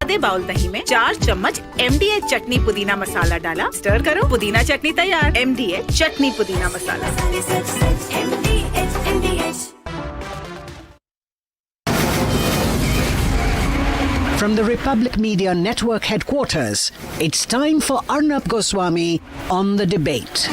आधे बाउल दही में 4 चम्मच MDH चटनी पुदीना मसाला डाला, स्टर करो, पुदीना चटनी तैयार। MDH चटनी पुदीना मसाला। From the Republic Media Network headquarters, it's time for Arnab Goswami on the debate.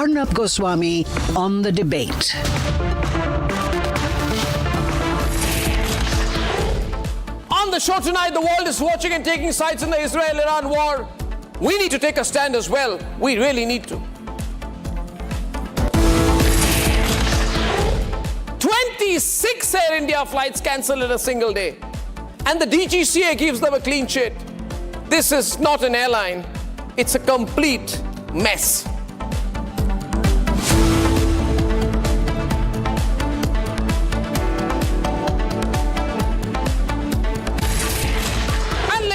Arnab Goswami on the debate. On the show tonight, the world is watching and taking sides in the Israel-Iran war. We need to take a stand as well. We really need to. 26 Air India flights cancelled in a single day. And the DGCA gives them a clean sheet. This is not an airline. It's a complete mess.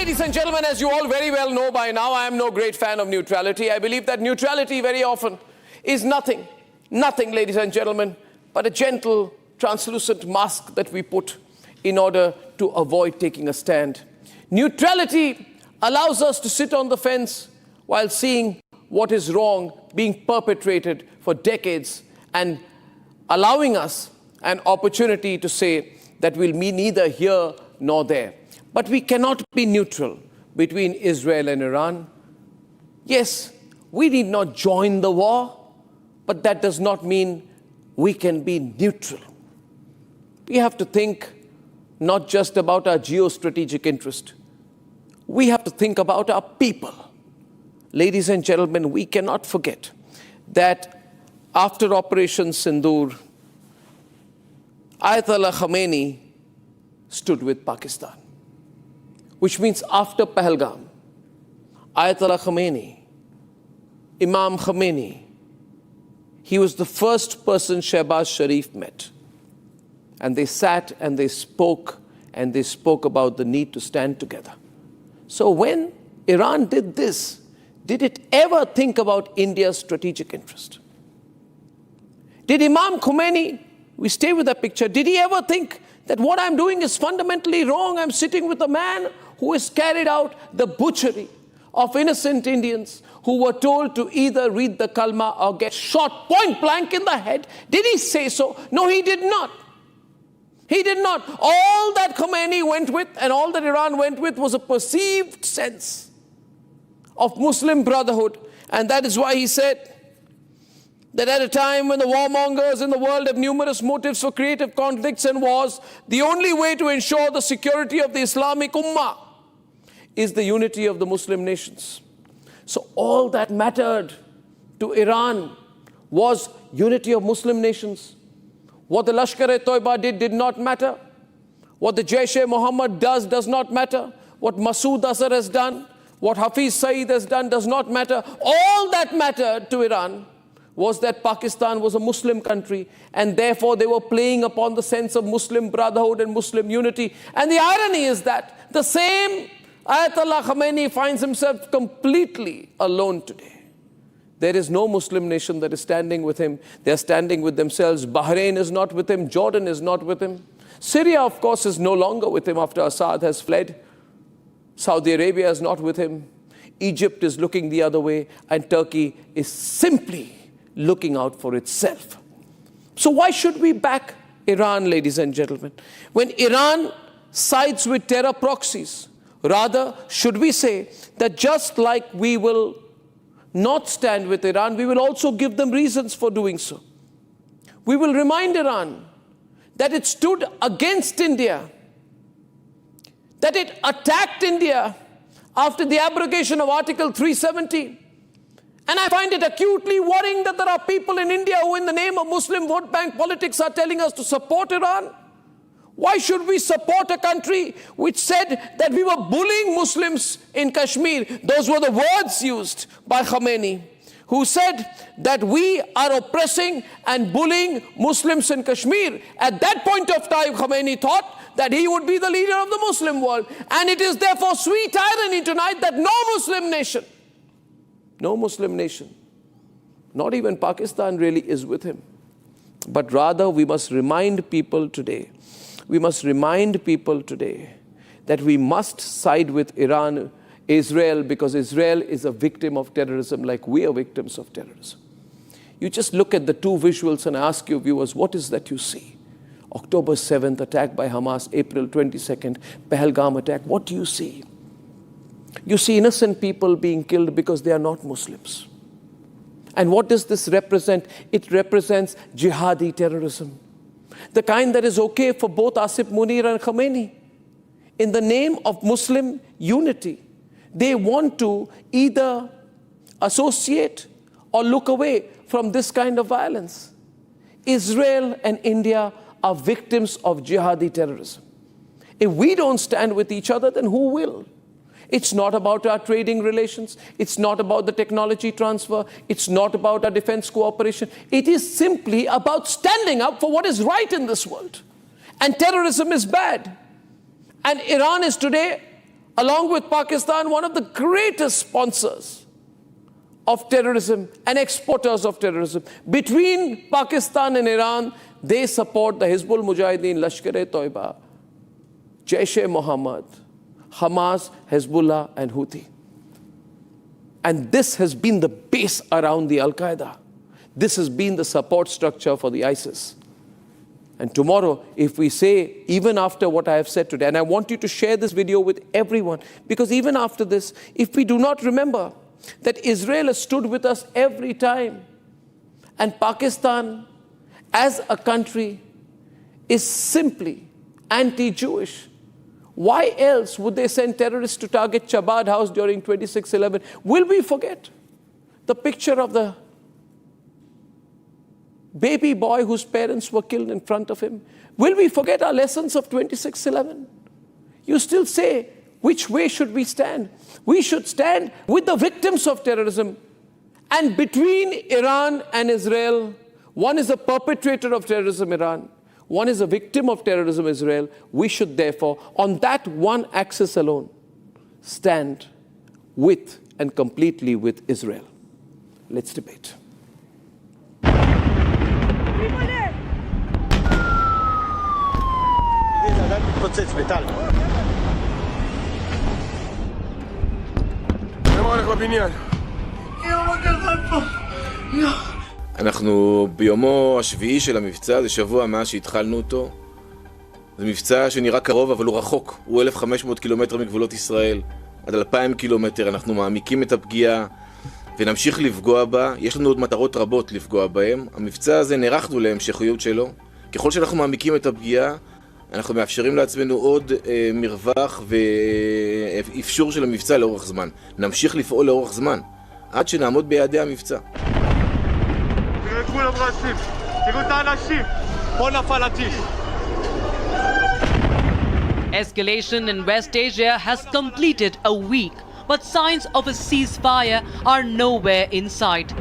Ladies and gentlemen, as you all very well know by now, I am no great fan of neutrality. I believe that neutrality very often is nothing, ladies and gentlemen, but a gentle, translucent mask that we put in order to avoid taking a stand. Neutrality allows us to sit on the fence while seeing what is wrong being perpetrated for decades and allowing us an opportunity to say that we'll be neither here nor there. But we cannot be neutral between Israel and Iran. Yes, we need not join the war, but that does not mean we can be neutral. We have to think not just about our geostrategic interest. We have to think about our people. Ladies and gentlemen, we cannot forget that after Operation Sindoor, Ayatollah Khamenei stood with Pakistan. Which means after Pahalgam, Ayatollah Khamenei, Imam Khamenei, he was the first person Shehbaz Sharif met. And they sat and they spoke about the need to stand together. So when Iran did this, did it ever think about India's strategic interest? Did Imam Khomeini, we stay with that picture, did he ever think that what I'm doing is fundamentally wrong? I'm sitting with a man who has carried out the butchery of innocent Indians who were told to either read the kalma or get shot point blank in the head. Did he say so? No, he did not. He did not. All that Khomeini went with and all that Iran went with was a perceived sense of Muslim brotherhood. And that is why he said that at a time when the warmongers in the world have numerous motives for creative conflicts and wars, the only way to ensure the security of the Islamic Ummah is the unity of the Muslim nations. So all that mattered to Iran was unity of Muslim nations. What the Lashkar-e-Toiba did not matter. What the Jaish-e-Mohammed does not matter. What Masood Azhar has done, what Hafiz Saeed has done does not matter. All that mattered to Iran was that Pakistan was a Muslim country, and therefore they were playing upon the sense of Muslim brotherhood and Muslim unity. And the irony is that the same Ayatollah Khamenei finds himself completely alone today. There is no Muslim nation that is standing with him. They are standing with themselves. Bahrain is not with him. Jordan is not with him. Syria, of course, is no longer with him after Assad has fled. Saudi Arabia is not with him. Egypt is looking the other way, and Turkey is simply looking out for itself. So why should we back Iran, ladies and gentlemen? When Iran sides with terror proxies, rather, should we say that just like we will not stand with Iran, we will also give them reasons for doing so. We will remind Iran that it stood against India, that it attacked India after the abrogation of Article 370. And I find it acutely worrying that there are people in India who, in the name of Muslim vote bank politics, are telling us to support Iran. Why should we support a country which said that we were bullying Muslims in Kashmir? Those were the words used by Khomeini, who said that we are oppressing and bullying Muslims in Kashmir. At that point of time, Khomeini thought that he would be the leader of the Muslim world. And it is therefore sweet irony tonight that no Muslim nation, not even Pakistan really is with him. But rather we must remind people today that we must side with Israel, because Israel is a victim of terrorism like we are victims of terrorism. You just look at the two visuals and ask your viewers, what is that you see? October 7th, attack by Hamas, April 22nd, Pahalgam attack. What do you see? You see innocent people being killed because they are not Muslims. And what does this represent? It represents jihadi terrorism. The kind that is okay for both Asif Munir and Khomeini. In the name of Muslim unity, they want to either associate or look away from this kind of violence. Israel and India are victims of jihadi terrorism. If we don't stand with each other, then who will? It's not about our trading relations. It's not about the technology transfer. It's not about our defense cooperation. It is simply about standing up for what is right in this world. And terrorism is bad. And Iran is today, along with Pakistan, one of the greatest sponsors of terrorism and exporters of terrorism. Between Pakistan and Iran, they support the Hizbul Mujahideen, Lashkar-e-Toiba, Jaish-e-Mohammed, Hamas, Hezbollah, and Houthi. And this has been the base around the Al-Qaeda. This has been the support structure for the ISIS. And tomorrow, if we say, even after what I have said today, and I want you to share this video with everyone, because even after this, if we do not remember that Israel has stood with us every time, and Pakistan, as a country, is simply anti-Jewish, why else would they send terrorists to target Chabad House during 26/11? Will we forget the picture of the baby boy whose parents were killed in front of him? Will we forget our lessons of 26/11? You still say, which way should we stand? We should stand with the victims of terrorism. And between Iran and Israel, one is a perpetrator of terrorism, Iran. One is a victim of terrorism, Israel. We should therefore, on that one axis alone, stand with and completely with Israel. Let's debate. אנחנו ביומו השביעי של המבצע, זה שבוע מאז שהתחלנו אותו. זה מבצע שנראה קרוב אבל הוא רחוק, הוא 1,500 קילומטר מגבולות ישראל, עד 2,000 קילומטר. אנחנו מעמיקים את הפגיעה ונמשיך לפגוע בה. יש לנו עוד מטרות רבות לפגוע בהם. המבצע הזה נערכנו להמשכיות שלו. ככל שאנחנו מעמיקים את הפגיעה, אנחנו מאפשרים לעצמנו עוד מרווח ואפשור של המבצע לאורך זמן. נמשיך לפעול לאורך זמן, עד שנעמוד ביעדי המבצע. כולם רצים, תראו את האנשים, פה נפל הטיל. Escalation in West Asia has completed a week, but signs of a ceasefire are nowhere in sight.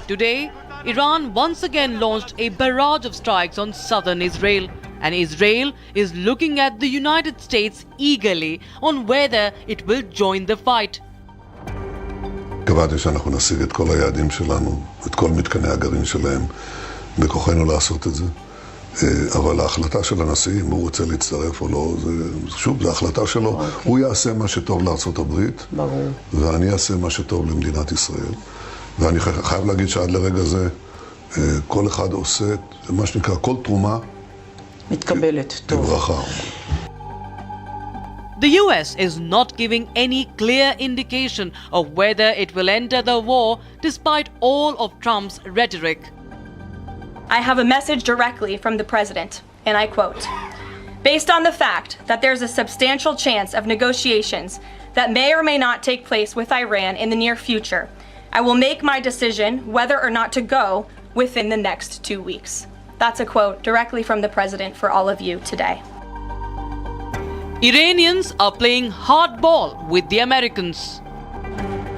Today, Iran once again launched a barrage of strikes on southern Israel, and Israel is looking at the United States eagerly on whether it will join the fight. קבעתי שאנחנו נשיג את כל היעדים שלנו, את כל מתקני הגרעין שלהם, בכוחנו לעשות את זה. אבל ההחלטה של הנשיא, אם הוא רוצה להצטרף או לא, שוב, זו החלטה שלו. הוא יעשה מה שטוב לארצות הברית, ואני אעשה מה שטוב למדינת ישראל. ואני חייב להגיד שעד לרגע זה, כל אחד עושה, מה שנקרא, כל תרומה, מתקבלת, טוב. בברכה. The US is not giving any clear indication of whether it will enter the war despite all of Trump's rhetoric. I have a message directly from the president, and I quote, "Based on the fact that there's a substantial chance of negotiations that may or may not take place with Iran in the near future, I will make my decision whether or not to go within the next 2 weeks. That's a quote directly from the president for all of you today. Iranians are playing hardball with the Americans.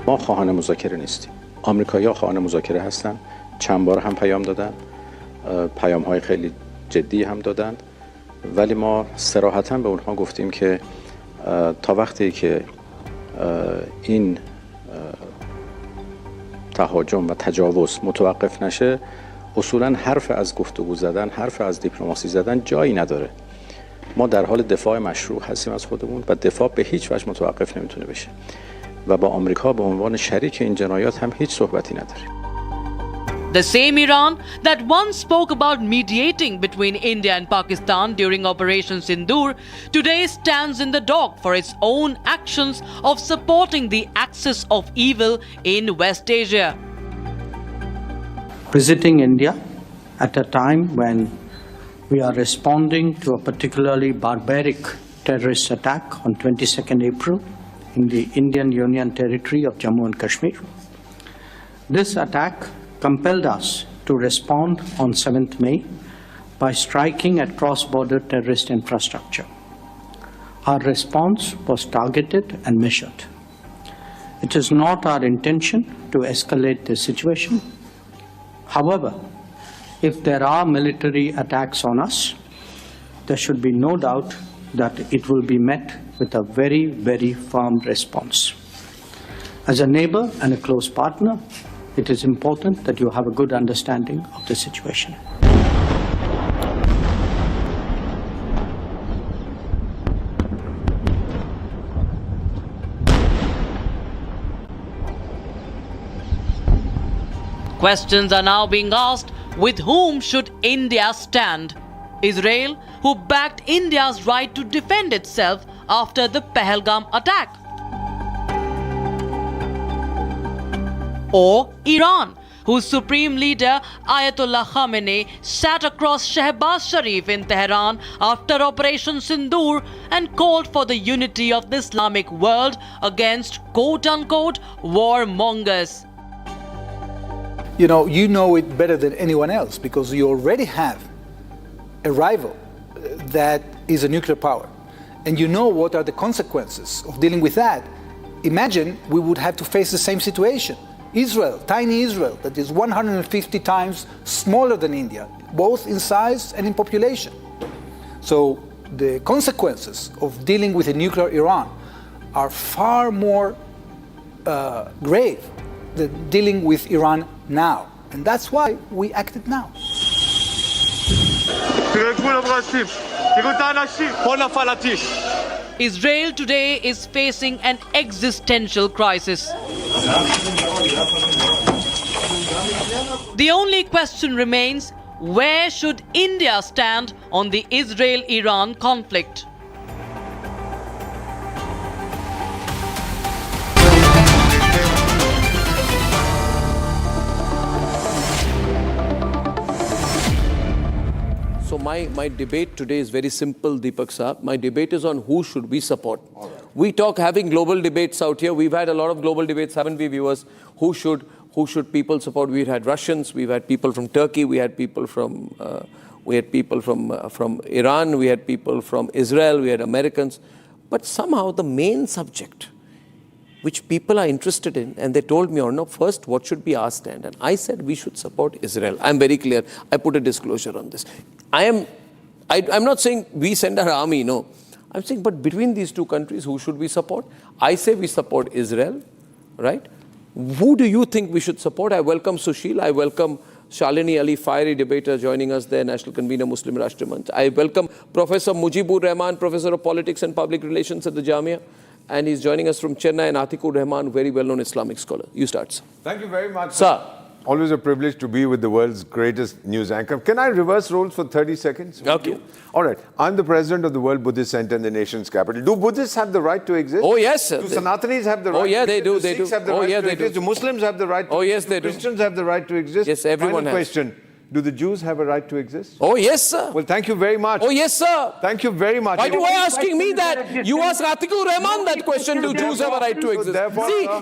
ما خواهان مذاکره نیستیم. آمریکایی‌ها خواهان مذاکره هستند. چند بار هم پیام دادن. پیام‌های خیلی جدی هم دادن. ولی ما صراحتاً به اونها گفتیم که تا وقتی که این تهاجم و تجاوز متوقف نشه، اصولاً حرف از گفتگو زدن، حرف از دیپلماسی زدن جایی نداره. ما در حال دفاع مشروع هستیم از خودمون و دفاع به هیچ وجه متوقف نمیتونه بشه و با آمریکا به عنوان شریک این جنایات هم هیچ صحبتی نداریم. The same Iran that once spoke about mediating between India and Pakistan during Operation Sindoor today stands in the dock for its own actions of supporting the axis of evil in West Asia. Visiting India at a time when we are responding to a particularly barbaric terrorist attack on 22nd April in the Indian Union territory of Jammu and Kashmir. This attack compelled us to respond on 7th May by striking at cross-border terrorist infrastructure. Our response was targeted and measured. It is not our intention to escalate the situation. However, if there are military attacks on us, there should be no doubt that it will be met with a very, very firm response. As a neighbor and a close partner, it is important that you have a good understanding of the situation. Questions are now being asked, with whom should India stand? Israel, who backed India's right to defend itself after the Pahalgam attack? Or Iran, whose supreme leader Ayatollah Khamenei sat across Shehbaz Sharif in Tehran after Operation Sindoor and called for the unity of the Islamic world against quote-unquote warmongers. You know it better than anyone else because you already have a rival that is a nuclear power. And you know what are the consequences of dealing with that. Imagine we would have to face the same situation. Israel, tiny Israel, that is 150 times smaller than India, both in size and in population. So the consequences of dealing with a nuclear Iran are far more grave than dealing with Iran now. And that's why we acted now. Israel today is facing an existential crisis. The only question remains, where should India stand on the Israel-Iran conflict? So my debate today is very simple, Deepak Saab. My debate is on who should we support. Right. We talk having global debates out here. We've had a lot of global debates, haven't we, viewers? Who should people support? We've had Russians, we've had people from Turkey, we had people from Iran, we had people from Israel, we had Americans. But somehow the main subject which people are interested in, and they told me, Arnab, first, what should be our stand? And I said we should support Israel. I'm very clear. I put a disclosure on this. I'm not saying we send our army, no. I'm saying, but between these two countries, who should we support? I say we support Israel, right? Who do you think we should support? I welcome Sushil. I welcome Shalini Ali, fiery debater, joining us there, National Convener, Muslim Rashtra Manch. I welcome Professor Mujibur Rahman, Professor of Politics and Public Relations at the Jamia. And he's joining us from Chennai, and Atikur Rahman, very well-known Islamic scholar. You start, sir. Thank you very much, sir. Always a privilege to be with the world's greatest news anchor. Can I reverse roles for 30 seconds? Okay. All right. I'm the president of the World Buddhist Center in the nation's capital. Do Buddhists have the right to exist? Oh, yes, sir. Do Sanatanis have the right to exist? Oh, yeah, they do. Do Sikhs have the right to exist? Do Muslims have the right to exist? Oh, yes, they do. Christians have the right to exist? Yes, everyone Final has. question. Do the Jews have a right to exist? Oh, yes, sir. Well, thank you very much. Oh, yes, sir. Thank you very much. Why you are asking me that? You asked Atikur Rahman that question, do Jews have a right to exist?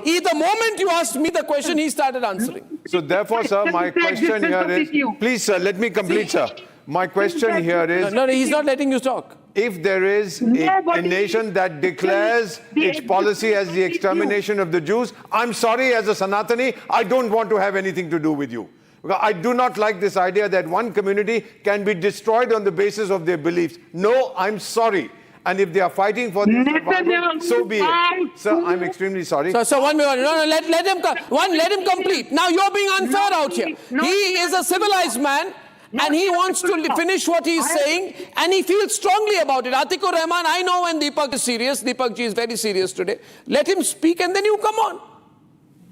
See, the moment you asked me the question, he started answering. So therefore, sir, my question here is, please, sir, let me complete, sir. My question here is... No, he's not letting you talk. If there is a nation that declares its policy as the extermination of the Jews, I'm sorry, as a Sanatani, I don't want to have anything to do with you. Because I do not like this idea that one community can be destroyed on the basis of their beliefs. No, I'm sorry. And if they are fighting for their survival, so be it. Sir, I'm extremely sorry. So 1 minute. No, let him complete. Now you're being unfair out here. He is a civilized man. And he wants to finish what he's saying, and he feels strongly about it. Atikur Rahman, I know when Deepak is serious. Deepak ji is very serious today. Let him speak and then you come on.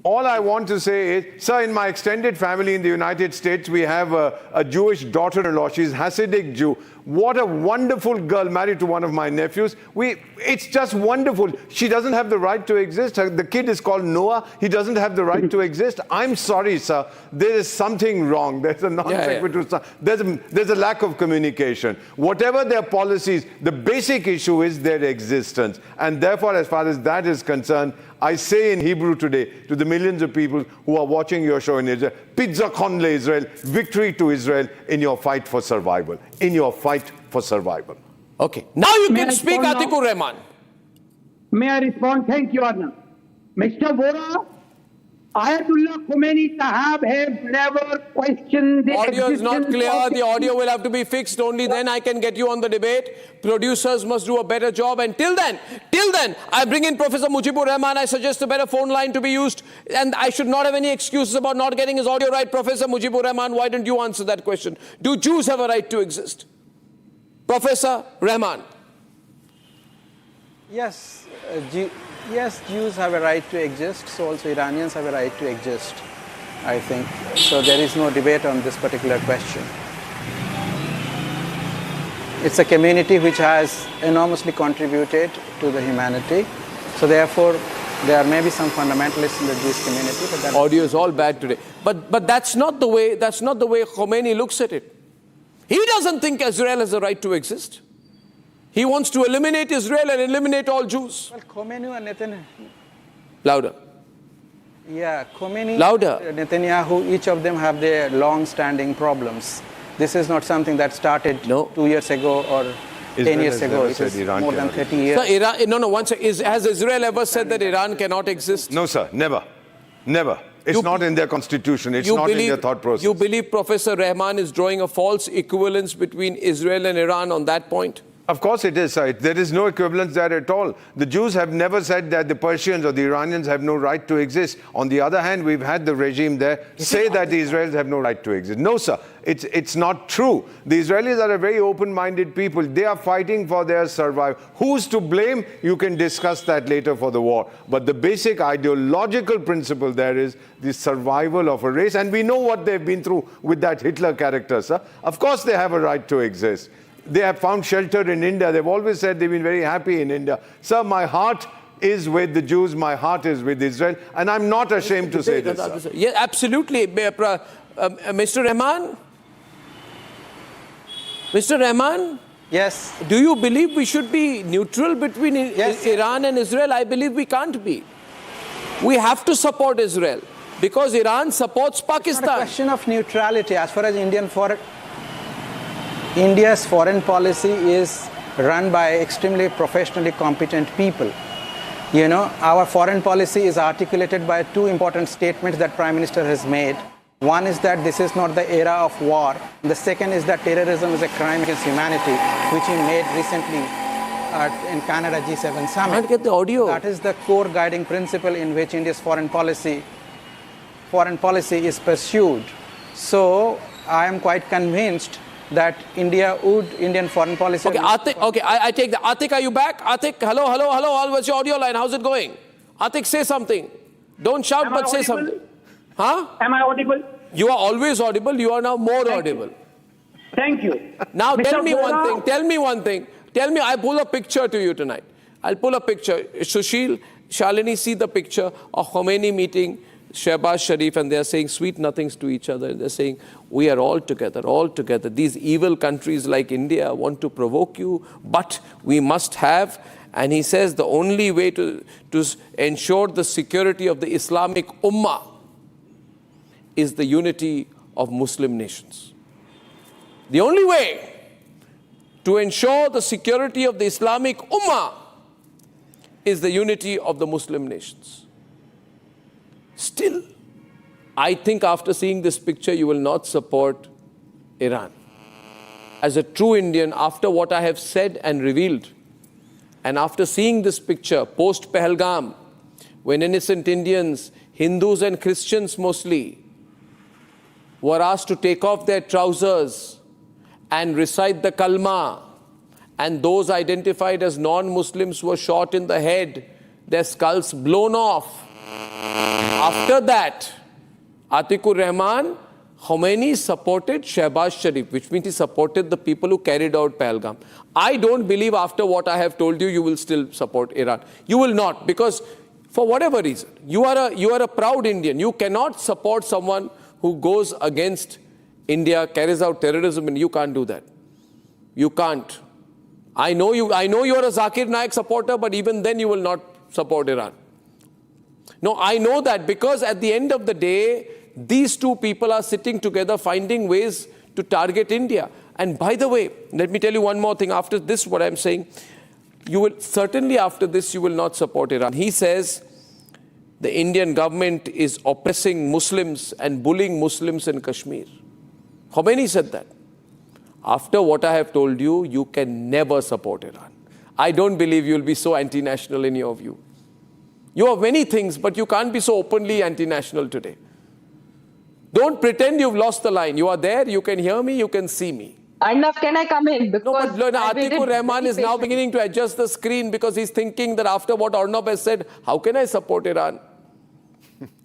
All I want to say is, sir, in my extended family in the United States, we have a Jewish daughter-in-law. She's Hasidic Jew. What a wonderful girl, married to one of my nephews. It's just wonderful. She doesn't have the right to exist. The kid is called Noah. He doesn't have the right to exist. I'm sorry, sir. There is something wrong. There's a non-sequitur. There's a lack of communication. Whatever their policies, the basic issue is their existence. And therefore, as far as that is concerned, I say in Hebrew today to the millions of people who are watching your show in Israel, Pitzakon le Israel, victory to Israel in your fight for survival. In your fight for survival. Okay. Now you can speak, Atikur Rahman. May I respond? Thank you, Arnab. Mr. Vora, Ayatollah Khomeini Sahab have never questioned the Audio is not existence clear. of The audio will have to be fixed. Only then I can get you on the debate. Producers must do a better job. And till then, I bring in Professor Mujibur Rahman. I suggest a better phone line to be used. And I should not have any excuses about not getting his audio right. Professor Mujibur Rahman, why don't you answer that question? Do Jews have a right to exist? Professor Rahman. Yes, yes, Jews have a right to exist, so also Iranians have a right to exist, I think. So there is no debate on this particular question. It's a community which has enormously contributed to the humanity. So therefore, there may be some fundamentalists in the Jewish community. But that audio is all bad today. But that's not the way Khomeini looks at it. He doesn't think Israel has a right to exist. He wants to eliminate Israel and eliminate all Jews. Well, Khomeini and Netanyahu. Louder. Yeah, Khomeini Louder. and Netanyahu, each of them have their long-standing problems. This is not something that started 2 years ago or 10 years ago. It is more than 30 years. Sir, has Israel ever said that Iran cannot exist? No, sir, never. Never. It's not in their constitution. It's not in their thought process. You believe Professor Rahman is drawing a false equivalence between Israel and Iran on that point? Of course it is, sir. There is no equivalence there at all. The Jews have never said that the Persians or the Iranians have no right to exist. On the other hand, we've had the regime there say that the Israelis have no right to exist. No, sir. It's not true. The Israelis are a very open-minded people. They are fighting for their survival. Who's to blame? You can discuss that later for the war. But the basic ideological principle there is the survival of a race. And we know what they've been through with that Hitler character, sir. Of course they have a right to exist. They have found shelter in India. They've always said they've been very happy in India. Sir, my heart is with the Jews. My heart is with Israel. And I'm not ashamed to say this, sir. Yeah, absolutely. Mr. Rahman? Mr. Rahman? Yes. Do you believe we should be neutral between Iran and Israel? I believe we can't be. We have to support Israel because Iran supports Pakistan. It's not a question of neutrality. As far as India's foreign policy is run by extremely professionally competent people. You know, our foreign policy is articulated by two important statements that Prime Minister has made. One is that this is not the era of war. The second is that terrorism is a crime against humanity, which he made recently in Canada G7 summit. I can't get the audio. That is the core guiding principle in which India's foreign policy is pursued. So I am quite convinced that Indian foreign policy... Okay, Atik, I take that. Atik, are you back? Atik, hello. What's your audio line? How's it going? Atik, say something. Don't shout, but say something. Huh? Am I audible? You are always audible. You are now more audible. Thank you. Now tell me one thing. Tell me, I pull a picture to you tonight. I'll pull a picture. Sushil, Shalini, see the picture of Khomeini meeting Shehbaz Sharif, and they are saying sweet nothings to each other. They're saying, we are all together, all together. These evil countries like India want to provoke you, but we must have. And he says the only way to ensure the security of the Islamic Ummah is the unity of Muslim nations. The only way to ensure the security of the Islamic Ummah is the unity of the Muslim nations. Still, I think after seeing this picture, you will not support Iran. As a true Indian, after what I have said and revealed, and after seeing this picture, post-Pahalgam, when innocent Indians, Hindus and Christians mostly, were asked to take off their trousers and recite the kalma, and those identified as non-Muslims were shot in the head, their skulls blown off. After that, Atikur Rahman, Khomeini supported Shehbaz Sharif, which means he supported the people who carried out Pahalgam. I don't believe after what I have told you, you will still support Iran. You will not, because for whatever reason, you are a proud Indian. You cannot support someone who goes against India, carries out terrorism, and you can't do that. You can't. I know you are a Zakir Naik supporter, but even then you will not support Iran. No, I know that, because at the end of the day, these two people are sitting together finding ways to target India. And by the way, let me tell you one more thing. After this, what I'm saying, you will certainly after this, you will not support Iran. He says the Indian government is oppressing Muslims and bullying Muslims in Kashmir. Khomeini said that. After what I have told you, you can never support Iran. I don't believe you'll be so anti-national in your view. You are many things, but you can't be so openly anti-national today. Don't pretend you've lost the line. You are there, you can hear me, you can see me. Arnab, can I come in? Because no, but Atikur Rahman is now beginning to adjust the screen because he's thinking that after what Arnab has said, how can I support Iran?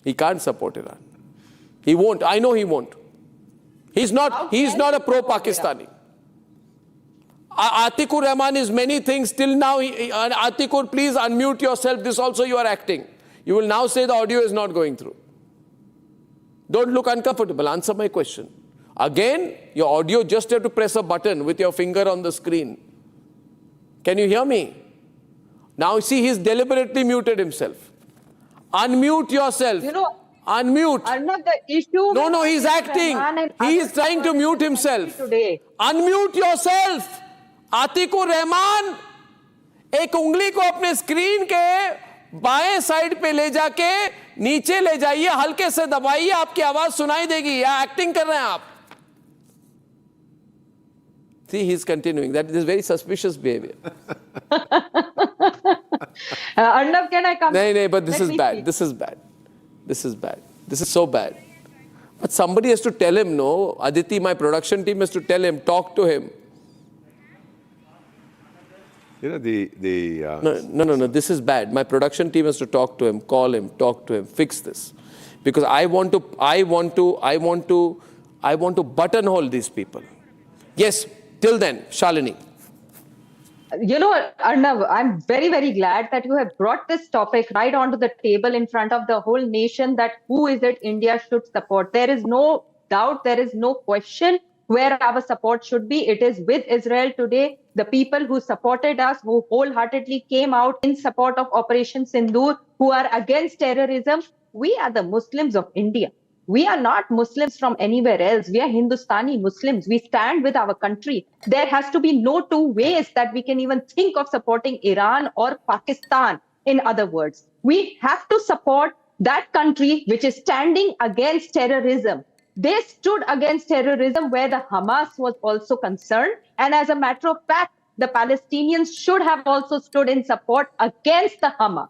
He can't support Iran. He won't. I know he won't. He's not a pro-Pakistani. Atikur Rahman is many things till now. Atikur, please unmute yourself. This also you are acting. You will now say the audio is not going through. Don't look uncomfortable. Answer my question. Again, your audio, just have to press a button with your finger on the screen. Can you hear me? Now see, he's deliberately muted himself. Unmute yourself. Unmute. Arnab, the issue... No, he's acting. He is trying to mute himself. Today. Unmute yourself. Atikur Rahman, एक उंगली को अपने screen के बाएं side पे ले जाके नीचे ले जाइए, हल्के से दबाइए, आपकी आवाज सुनाई देगी. या एक्टिंग कर रहे हैं आप? See, he's continuing. That is very suspicious behavior. Arnab, can I come? No, but this is bad. This is bad. This is bad. This is so bad. But somebody has to tell him, no? Aditi, my production team has to tell him, talk to him. You know, No, this is bad. My production team has to talk to him, call him, talk to him, fix this. Because I want to buttonhole these people. Yes, till then, Shalini. You know, Arnab, I'm very, very glad that you have brought this topic right onto the table in front of the whole nation, that who is it India should support. There is no doubt, there is no question where our support should be. It is with Israel today. The people who supported us, who wholeheartedly came out in support of Operation Sindoor, who are against terrorism, we are the Muslims of India. We are not Muslims from anywhere else. We are Hindustani Muslims. We stand with our country. There has to be no two ways that we can even think of supporting Iran or Pakistan. In other words, we have to support that country which is standing against terrorism. They stood against terrorism where the Hamas was also concerned. And as a matter of fact, the Palestinians should have also stood in support against the Hamas.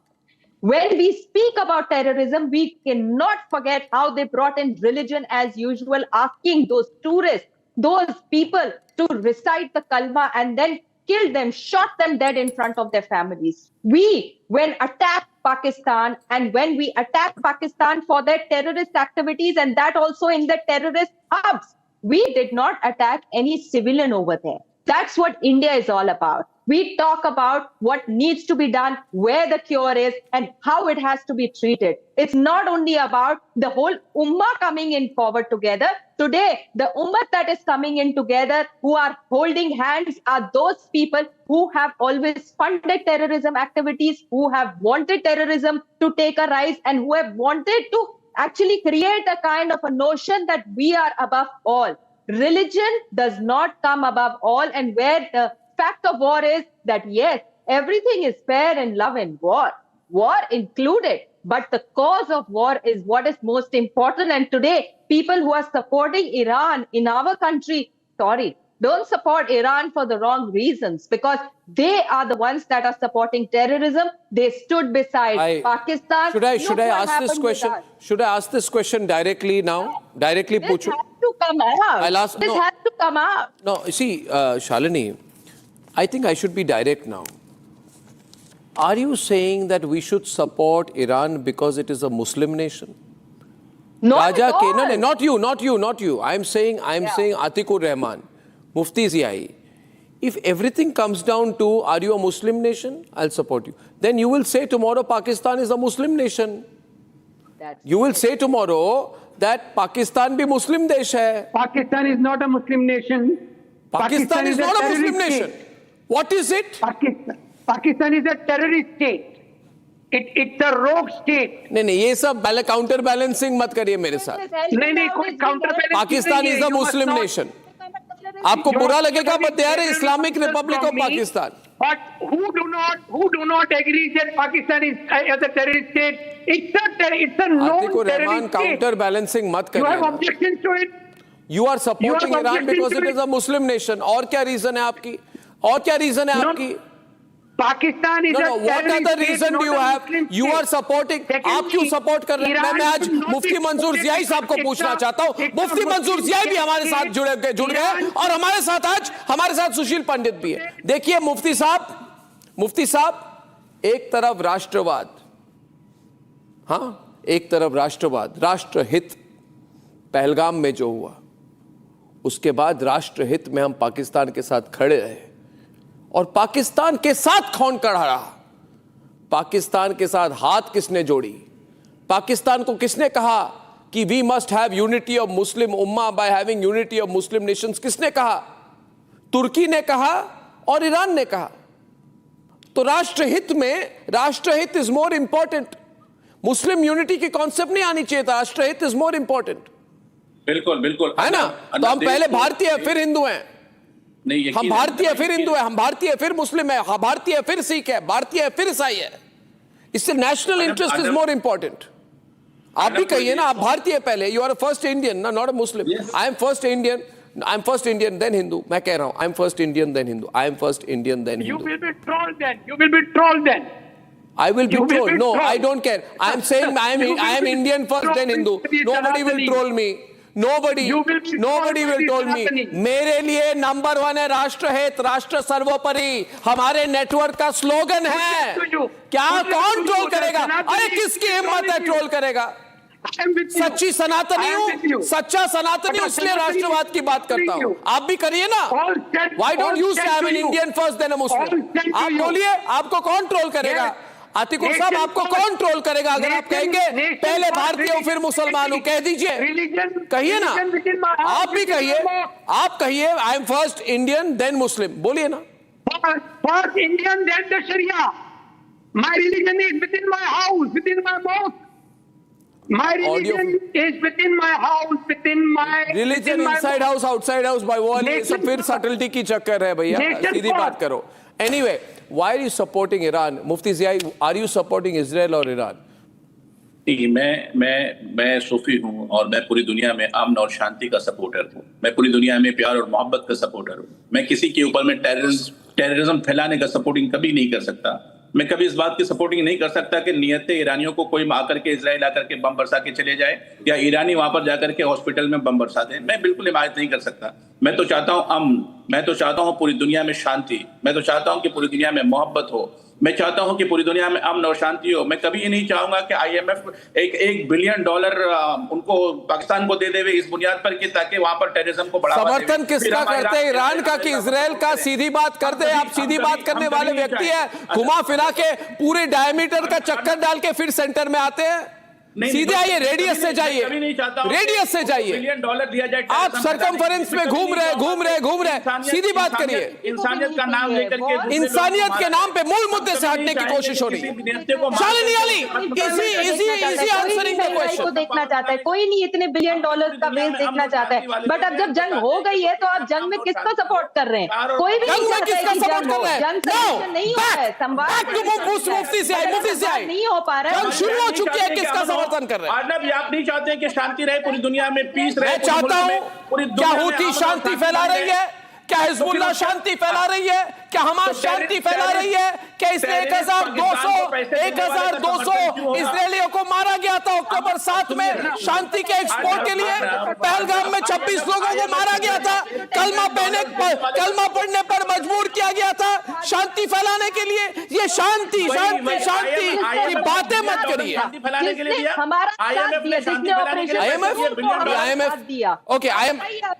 When we speak about terrorism, we cannot forget how they brought in religion as usual, asking those tourists, those people to recite the kalma and then killed them, shot them dead in front of their families. We, when attacked Pakistan, and when we attacked Pakistan for their terrorist activities, and that also in the terrorist hubs, we did not attack any civilian over there. That's what India is all about. We talk about what needs to be done, where the cure is, and how it has to be treated. It's not only about the whole ummah coming in forward together. Today, the ummah that is coming in together, who are holding hands, are those people who have always funded terrorism activities, who have wanted terrorism to take a rise, and who have wanted to actually create a kind of a notion that we are above all. Religion does not come above all, and where the fact of war is that yes, everything is fair in love and war included, but the cause of war is what is most important. And today, people who are supporting Iran in our country, don't support Iran for the wrong reasons, because they are the ones that are supporting terrorism. They stood beside Pakistan. Should I ask this question? Should I ask this question directly now? Directly, This has to come out. I'll ask. This has to come out. No, you see, Shalini, I think I should be direct now. Are you saying that we should support Iran because it is a Muslim nation? Not at all. No, not you. I'm saying Atikur Rahman, Mufti Ziai. If everything comes down to, are you a Muslim nation? I'll support you. Then you will say tomorrow Pakistan is a Muslim nation. You will say tomorrow that Pakistan be Muslim desh hai. Pakistan is not a Muslim nation. Pakistan is not a Muslim nation. State. What is it? Pakistan is a terrorist state. It's a rogue state. नहीं ये सब counter balancing मत करिए मेरे साथ. नहीं कोई counter balancing. Pakistan is the Muslim nation. आपको बुरा लगेगा but they are Islamic republic of Pakistan. But who do not agree that Pakistan is a terrorist state? It's a known terrorist state. Counter balancing मत करिए. You have objections to it? You are supporting Iran because it is a Muslim nation. और क्या reason है आपकी? और क्या reason है आपकी? Pakistan is a terrorist state. What other reason do you have? You are supporting. आप क्यों सपोर्ट कर रहे हैं? मैं आज मुफ्ती मंजूर जियाई साहब को पूछना चाहता हूँ. मुफ्ती मंजूर जियाई भी हमारे साथ जुड़ गए और हमारे साथ आज सुशील पंडित भी है. देखिए मुफ्ती साहब, एक तरफ राष्ट्रवाद, एक तरफ राष्ट्रवाद, राष्ट्रहित पहलगाम में जो हुआ, उसके बाद राष्ट्रहित में हम पाकिस्तान के साथ खड़े रहे और पाकिस्तान के साथ कौन खड़ा रहा? पाकिस्तान के साथ हाथ किसने जोड़ी? पाकिस्तान को किसने कहा कि we must have unity of Muslim उम्मा by having unity of Muslim nations? किसने कहा? तुर्की ने कहा और ईरान ने कहा. तो राष्ट्रहित is more important. Muslim unity की कॉन्सेप्ट नहीं आनी चाहिए था. राष्ट्रहित इज मोर इंपॉर्टेंट. बिल्कुल है ना? तो हम पहले भारतीय फिर हिंदू हैं. हम भारतीय फिर हिंदू है, हम भारतीय फिर मुस्लिम है, भारतीय फिर सिख है, भारतीय फिर ईसाई है. इससे national interest is more important. आप भी कहिए ना, आप भारतीय पहले. यू आर फर्स्ट इंडियन ना, not a Muslim. I am first Indian then Hindu. मैं कह रहा हूं I am first Indian then Hindu. I am first Indian then Hindu. You will be trolled then. I will be trolled. No, I don't care. I am saying I am Indian first then Hindu. Nobody will troll me. Nobody will troll me. मेरे लिए number 1 है राष्ट्रहित, राष्ट्र सर्वोपरि. हमारे network का slogan है. क्या कौन ट्रोल करेगा? अरे किसकी हिम्मत है ट्रोल करेगा? सच्ची सनातनी हूँ, सच्चा सनातनी हूँ, इसलिए राष्ट्रवाद की बात करता हूँ. आप भी करिए ना. Why don't you say I'm an Indian first then a Muslim? आप बोलिए, आपको कौन ट्रोल करेगा? आतिकुर साहब, आपको कौन ट्रोल करेगा अगर आप कहेंगे पहले भारतीय हूं फिर मुसलमान हूं? कह दीजिए, कहिए ना. आप भी कहिए, आप कहिए I am first Indian then Muslim. बोलिए ना. First Indian then the Sharia. My religion is within my house, within my mosque. My religion is within my house, within my religion. Inside house, outside house by wall. ये सब फिर subtlety की चक्कर है भैया. सीधी बात करो. Anyway, why are you supporting Iran? Mufti Ziai, are you supporting Israel or Iran? मैं सूफी हूँ और मैं पूरी दुनिया में अमन और शांति का सपोर्टर हूँ. मैं पूरी दुनिया में प्यार और मोहब्बत का सपोर्टर हूँ. मैं किसी के ऊपर में टेररिज्म फैलाने का सपोर्टिंग कभी नहीं कर सकता. मैं कभी इस बात की सपोर्टिंग नहीं कर सकता कि नियत ईरानियों को कोई आकर के इजराइल आकर के बम बरसा के चले जाए या ईरानी वहां पर जाकर के हॉस्पिटल में बम बरसा दें. मैं बिल्कुल हिमायत नहीं कर सकता. मैं तो चाहता हूं अमन, मैं तो चाहता हूं पूरी दुनिया में शांति, मैं तो चाहता हूं कि पूरी दुनिया में मोहब्बत हो. मैं चाहता हूं कि पूरी दुनिया में अमन और शांति हो। मैं कभी ये नहीं चाहूंगा कि IMF $1 बिलियन उनको पाकिस्तान को दे देवे इस बुनियाद पर कि ताकि वहां पर टेररिज्म को बढ़ावा देवे। समर्थन किसका करते हैं? ईरान का कि इजराइल का? सीधी बात करते हैं आप, सीधी बात करने वाले व्यक्ति है। घुमा फिरा के पूरे डायमीटर का चक्कर डाल के फिर सेंटर में आते हैं। सीधे आइए, रेडियस से जाइए, रेडियस से जाइए। $1 बिलियन दिया जाए, आप सरकमफेरेंस में घूम रहे, सीधी बात करिए। इंसानियत का नाम लेकर के, इंसानियत के नाम पे मूल मुद्दे से हटने की कोशिश हो रही है। शालिनी अली, इसी आंसरिंग द क्वेश्चन को देखना चाहता है, कोई नहीं इतने $1 बिलियन का वेल देखना चाहता है। बट अब जब जंग हो गई है तो आप जंग में किसको सपोर्ट कर रहे हैं? कोई भी नहीं चाहता है कि जंग हो। जंग सॉल्यूशन नहीं हो रहा है, संवाद नहीं हो पा रहा है। शुरू हो चुकी है, किसका समर्थन कर रहे हैं? अर्नब, आप नहीं चाहते कि शांति रहे पूरी दुनिया में, पीस रहे? मैं चाहता हूं। क्या हूथी शांति फैला रही है? क्या हिजबुल्लाह शांति फैला रही है? क्या हमास शांति फैला रही है? क्या इसने 1200 इजरायलियों को मारा गया था अक्टूबर 7 में शांति के एक्सपोर्ट के लिए? पहलगाम में 26 लोगों को मारा गया था, कलमा पढ़ने पर मजबूर किया गया था शांति फैलाने के लिए। ये शांति की बातें मत करिए।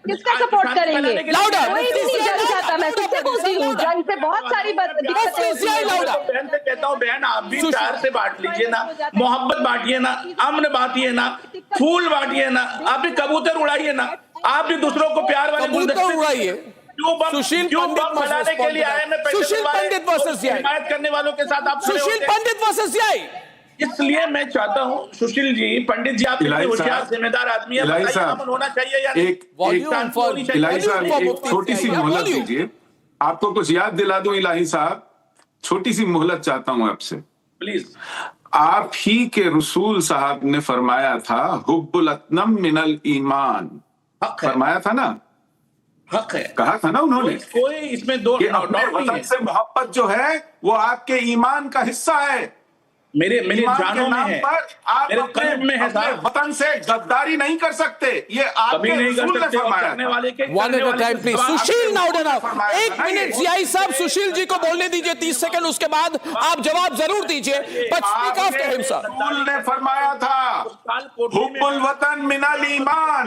किसका सपोर्ट करेंगे? जंग से बहुत सारी बहन से कहता हूँ, बहन आप भी प्यार से बांट लीजिए ना, मोहब्बत बांटिए ना, अमन बांटिए ना, फूल बांटिए ना, आप भी कबूतर उड़ाइए ना, आप भी दूसरों को प्यार वाले कबूतर उड़ाइए। सुशील पंडित के लिए आए, सुशील पंडित वर्सेस हिमायत करने वालों के साथ आप सुशील पंडित वर्सेस इसलिए मैं चाहता हूं सुशील जी, पंडित जी, आप इतने होशियार जिम्मेदार आदमी है, बताइए अमन होना चाहिए या एक छोटी सी मोहलत दीजिए, आपको कुछ याद दिला दूं। इलाही साहब, छोटी सी मोहलत चाहता हूं आपसे प्लीज। आप ही के रसूल साहब ने फरमाया था हुब्बुल अतनम मिनल ईमान, फरमाया था ना, हक है, कहा था ना उन्होंने। कोई इसमें दो वतन से मोहब्बत जो है वो आपके ईमान का हिस्सा है। मेरे जानों में है, आप मेरे कल्ब में है साहब। वतन से गद्दारी नहीं कर सकते, ये आपके रसूल ने फरमाया था। One at a time, please. Sushil नाउडना, 1 मिनट जियाई साहब, सुशील जी को बोलने दीजिए 30 सेकंड, उसके बाद आप जवाब जरूर दीजिए। But speak after him, sir. रसूल ने फरमाया था हुब्बुल वतन मिनल ईमान,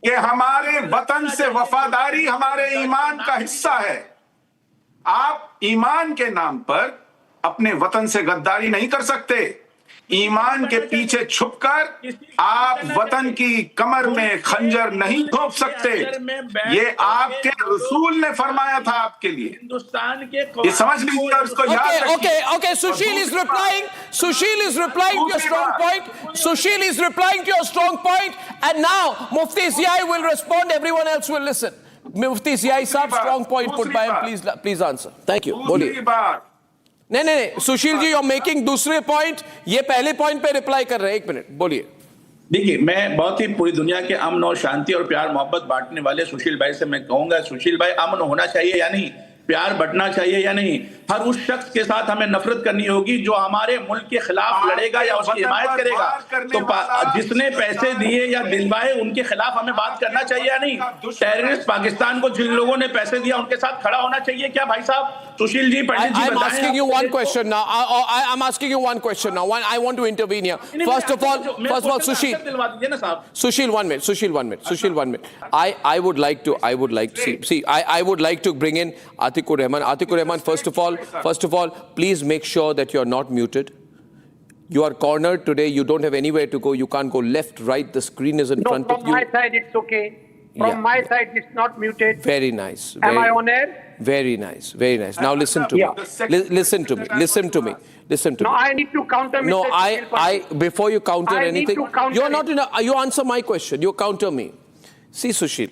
ये हमारे वतन से वफादारी हमारे ईमान का हिस्सा है। आप ईमान के नाम पर अपने वतन से गद्दारी नहीं कर सकते। ईमान के पीछे छुपकर आप वतन की कमर में खंजर नहीं घोंप सकते। ये आपके रसूल ने फरमाया था आपके लिए। हिंदुस्तान के ये समझ लीजिए और इसको याद रखिए। Okay. Sushil is replying to your strong point. Sushil is replying to your strong point. And now Mufti Ziyai will respond. Everyone else will listen. Mufti Ziyai साहब, strong point put by him. Please answer. Thank you. बोलिए। नहीं, Sushil ji, you are making दूसरे point, ये पहले point पे reply कर रहे हैं। 1 मिनट बोलिए। देखिए, मैं बहुत ही पूरी दुनिया के अमन और शांति और प्यार मोहब्बत बांटने वाले सुशील भाई से मैं कहूंगा, सुशील भाई, अमन होना चाहिए या नहीं, प्यार बंटना चाहिए या नहीं? हर उस शख्स के साथ हमें नफरत करनी होगी जो हमारे मुल्क के खिलाफ लड़ेगा या उसकी हिमायत करेगा। तो जिसने पैसे दिए या दिलवाए उनके खिलाफ हमें बात करना चाहिए या नहीं? टेररिस्ट पाकिस्तान को जिन लोगों ने पैसे दिया उनके साथ खड़ा होना चाहिए क्या भाई साहब? सुशील जी, पंडित जी, I'm asking you one question now. I'm asking you one question now. I want to intervene here. First of all, Sushil, 1 minute. I would like to bring in Atikur Rahman. First of all, please make sure that you're not muted. You are cornered today. You don't have anywhere to go. You can't go left, right. The screen is in front of you. From my side, it's okay. From my side, it's not muted. Very nice. Am I on air? Very nice. Now listen to me. Listen to me. No, I need to counter. No, before you counter anything, you're not in you answer my question. You counter me. See, Sushil,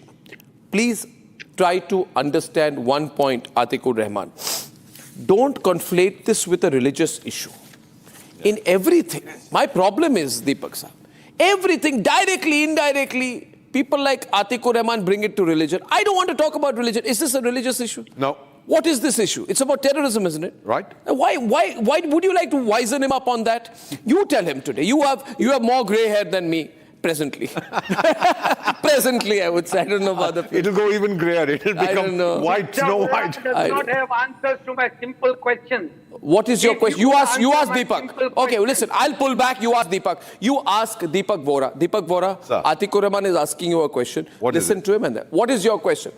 please try to understand one point, Atikur Rahman. Don't conflate this with a religious issue. In everything, my problem is, Deepak sir, everything, directly, indirectly, people like Atikur Rahman bring it to religion. I don't want to talk about religion. Is this a religious issue? No. What is this issue? It's about terrorism, isn't it? Right. Why would you like to wisen him up on that? You tell him today. You have more grey hair than me. presently. Presently, I would say. I don't know about the... It'll go even grayer. It'll become white, snow white. Does not have answers to my simple question. What is your question? You ask Deepak. Okay, well, listen, I'll pull back. You ask Deepak. You ask Deepak Vora. Deepak Vora, Atikur Rahman is asking you a question. Listen to him and then. What is your question?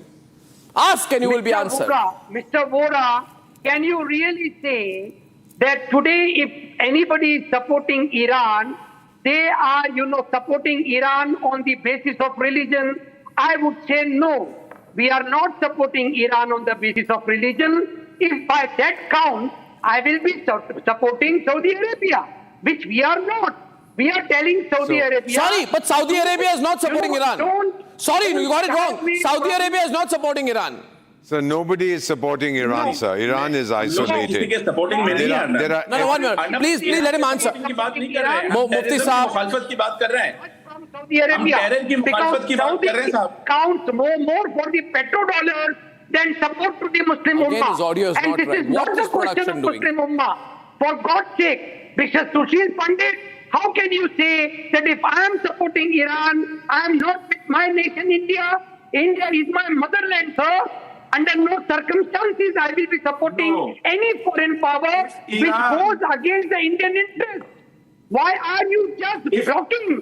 Ask and you will be answered. Mr. Vora, can you really say that today if anybody is supporting Iran, they are, supporting Iran on the basis of religion? I would say no. We are not supporting Iran on the basis of religion. If by that count, I will be supporting Saudi Arabia, which we are not. We are telling Saudi Arabia... Sorry, but Saudi Arabia is not supporting Iran. Sorry, you got it wrong. Saudi Arabia is not supporting Iran. So nobody is supporting Iran, sir. Iran is isolated. No, supporting one minute. Please let him answer. Mufti Saab. Saudi Arabia, because Saudi counts more for the petrodollars than support to the Muslim Ummah. His audio is and not this right. is not the question of Muslim Ummah. For God's sake, Mr. Sushil Pandit, how can you say that if I am supporting Iran, I am not with my nation India? India is my motherland, sir. Under no circumstances I will be supporting any foreign power which goes against the Indian interest. Why are you just blocking?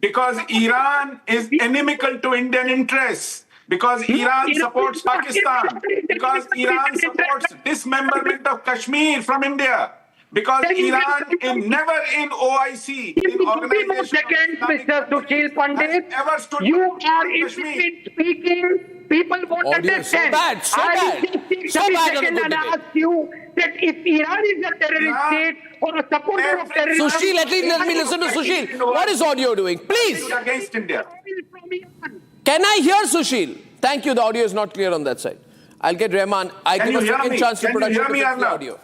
Because Iran is inimical to Indian interests. Because Iran supports Pakistan. Because Iran supports dismemberment of Kashmir from India. Because Iran is never in OIC. In Organization Mr. Sushil Pandit, you are speaking. People won't understand. So bad. And ask you that if Iran is a terrorist state or a supporter of terrorism... Sushil, let me listen to Sushil. What is audio doing? Please. Against India. Can I hear Sushil? Thank you. The audio is not clear on that side. I'll get Rahman. I give a second chance to production to fix the audio.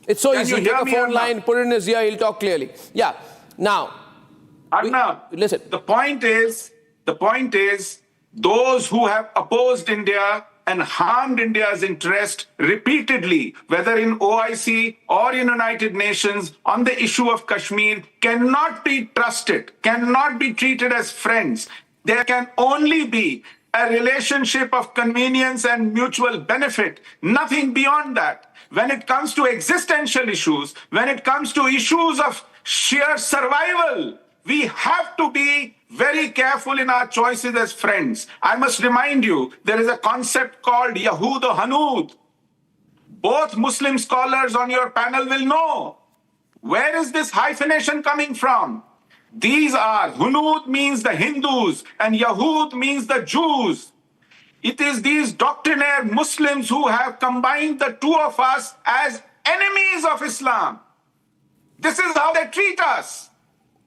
It's so easy. Take a phone line, put it in his ear, he'll talk clearly. Yeah. Now, Arnab, listen. The point is, those who have opposed India and harmed India's interest repeatedly, whether in OIC or in United Nations, on the issue of Kashmir, cannot be trusted, cannot be treated as friends. There can only be a relationship of convenience and mutual benefit, nothing beyond that. When it comes to existential issues, when it comes to issues of sheer survival, we have to be very careful in our choices as friends. I must remind you, there is a concept called Yahud or Hanud. Both Muslim scholars on your panel will know. Where is this hyphenation coming from? These are, Hunud means the Hindus and Yahud means the Jews. It is these doctrinaire Muslims who have combined the two of us as enemies of Islam. This is how they treat us.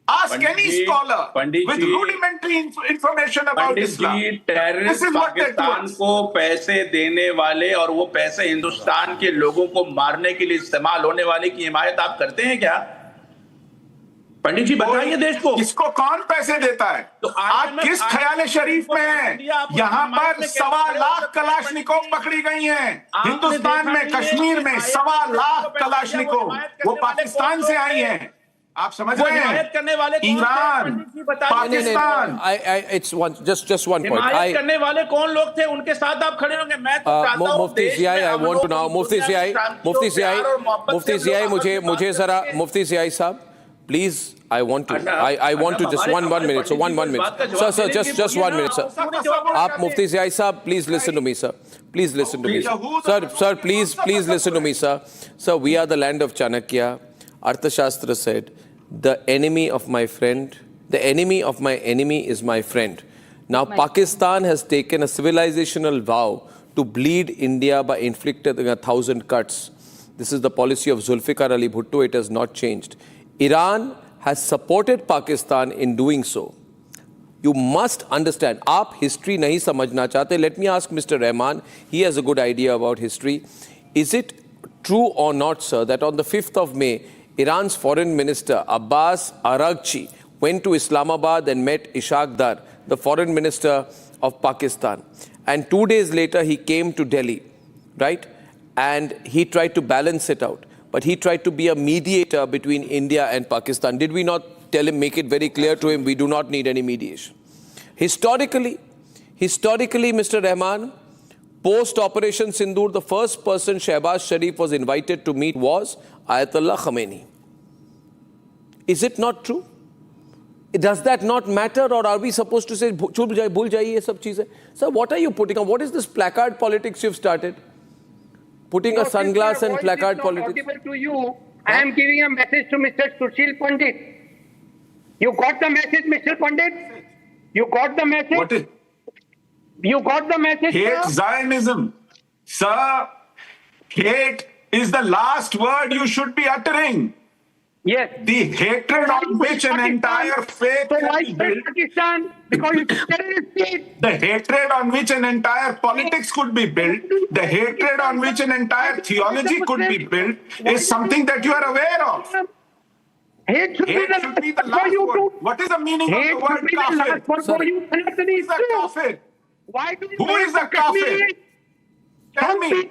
Ask any scholar with rudimentary information about Islam. This is what they do. Pakistan को पैसे देने वाले और वो पैसे हिंदुस्तान के लोगों को मारने के लिए इस्तेमाल होने वाले की हिमायत आप करते हैं क्या? पंडित जी बताइए देश को, इसको कौन पैसे देता है? तो आप किस ख्याल शरीफ में हैं? यहाँ पर 1.25 लाख कलाशनिकोव पकड़ी गई हैं। हिंदुस्तान में, कश्मीर में 1.25 लाख कलाशनिकोव वो पाकिस्तान से आई हैं। आप समझ रहे हैं? Iran, Pakistan. It's just one point. हिमायत करने वाले कौन लोग थे? उनके साथ आप खड़े होंगे। मैं तो चाहता हूं मुफ्ती सियाई, I want to know. मुफ्ती सियाई, मुझे जरा मुफ्ती सियाई साहब, please, I want to just one minute. So one minute. Sir, just 1 minute, sir. Aap Mufti Ziai Sahab, please listen to me, sir. Please listen to me, sir. Sir, please listen to me, sir. Sir, we are the land of Chanakya. Arthashastra said, the enemy of my enemy is my friend. Now, Pakistan has taken a civilizational vow to bleed India by inflicting 1,000 cuts. This is the policy of Zulfikar Ali Bhutto. It has not changed. Iran has supported Pakistan in doing so. You must understand. Aap history nahi samajhna chahte. Let me ask Mr. Rahman. He has a good idea about history. Is it true or not, sir, that on the 5th of May, Iran's foreign minister Abbas Araghchi went to Islamabad and met Ishaq Dar, the foreign minister of Pakistan. And 2 days later, he came to Delhi, right? And he tried to balance it out. But he tried to be a mediator between India and Pakistan. Did we not tell him, make it very clear to him, we do not need any mediation. Historically, Mr. Rahman, post-Operation Sindoor, the first person Shehbaz Sharif was invited to meet was Ayatollah Khamenei. Is it not true? Does that not matter, or are we supposed to say, bhul jaiye ye sab cheezein? Sir, what are you putting on? What is this placard politics you've started? Putting a sunglass and placard politics? To you, I am giving a message to Mr. Sushil Pandit. You got the message, Mr. Pandit? You got the message? What is? You got the message, Hate sir? Zionism. Sir, hate is the last word you should be uttering. Yes. The hatred on which an entire faith can be built. Pakistan, because it's a terrorist state. The hatred on which an entire politics could be built, the hatred on which an entire theology could be built, is something that you are aware of. Hate should be the last word. What is the meaning of the word kafir? Why do you Who is a kafir? Tell me.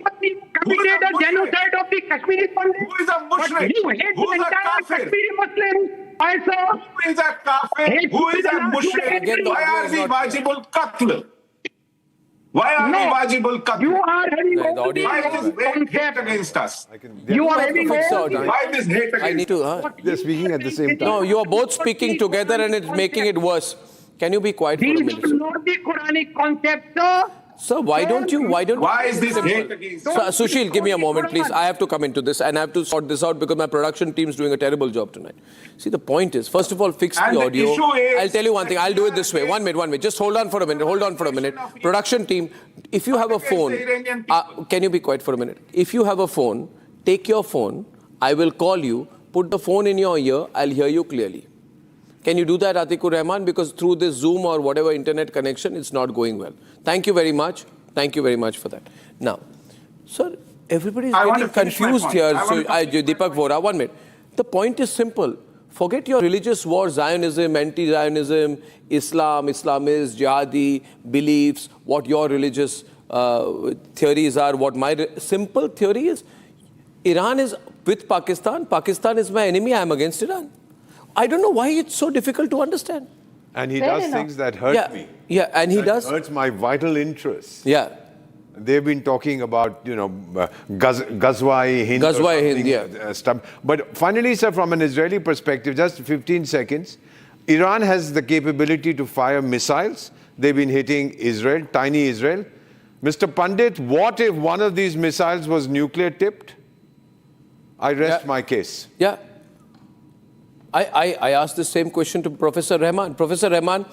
committed a genocide of the Kashmiri Pandits? Who is a mushrik? You hate Who the is a entire kafir? Kashmiri Muslims. Also, Who is a kafir? Who is a mushrik? Why are we wajibul qatl? Why are we wajibul qatl? You are having Why this hate against us? You are having Why this hate against us? I need to... They're speaking at the same time. No, you are both speaking together and it's making it worse. Can you be quiet for a minute? These are not the Quranic concepts, sir. Sir, why is this hate against us? Sushil, give me a moment, please. I have to come into this and I have to sort this out because my production team is doing a terrible job tonight. See, the point is, first of all, fix the audio. I'll tell you one thing. I'll do it this way. One minute. Just hold on for a minute. Production team, if you have a phone, can you be quiet for a minute? If you have a phone, take your phone. I will call you. Put the phone in your ear. I'll hear you clearly. Can you do that, Atikur Rahman? Because through this Zoom or whatever internet connection, it's not going well. Thank you very much. Thank you very much for that. Now, sir, everybody is getting confused here. So, Deepak Vora, 1 minute. The point is simple. Forget your religious war, Zionism, anti-Zionism, Islam, Islamist, jihadi, beliefs, what your religious theories are, what my simple theory is. Iran is with Pakistan. Pakistan is my enemy. I am against Iran. I don't know why it's so difficult to understand. And he does things that hurt me. Yeah, and he does. Hurts my vital interests. Yeah. They've been talking about, Ghazwa-e Hind. Ghazwa-e Hind, stuff. But finally, sir, from an Israeli perspective, just 15 seconds, Iran has the capability to fire missiles. They've been hitting Israel, tiny Israel. Mr. Pandit, what if one of these missiles was nuclear tipped? I rest my case. Yeah. I asked the same question to Professor Rahman. Professor Rahman,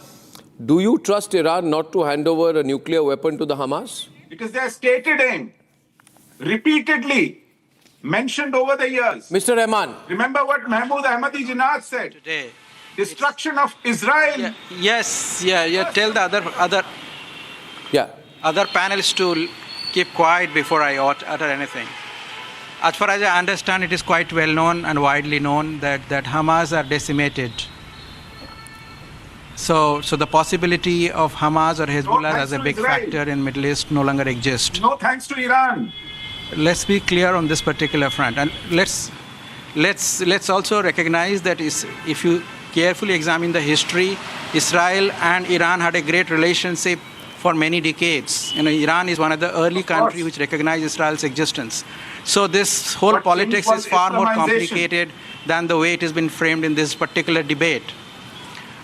do you trust Iran not to hand over a nuclear weapon to the Hamas? It is their stated aim, repeatedly mentioned over the years. Mr. Rahman. Remember what Mahmoud Ahmadinejad said? Today. Destruction of Israel. Yeah. Yes, yeah. Tell the other panels to keep quiet before I utter anything. As far as I understand, it is quite well known and widely known that Hamas are decimated. So the possibility of Hamas or Hezbollah as a big factor in Middle East no longer exists. No thanks to Iran. Let's be clear on this particular front, and let's also recognize that if you carefully examine the history, Israel and Iran had a great relationship for many decades. Iran is one of the early countries which recognized Israel's existence. So this whole politics is far more complicated than the way it has been framed in this particular debate.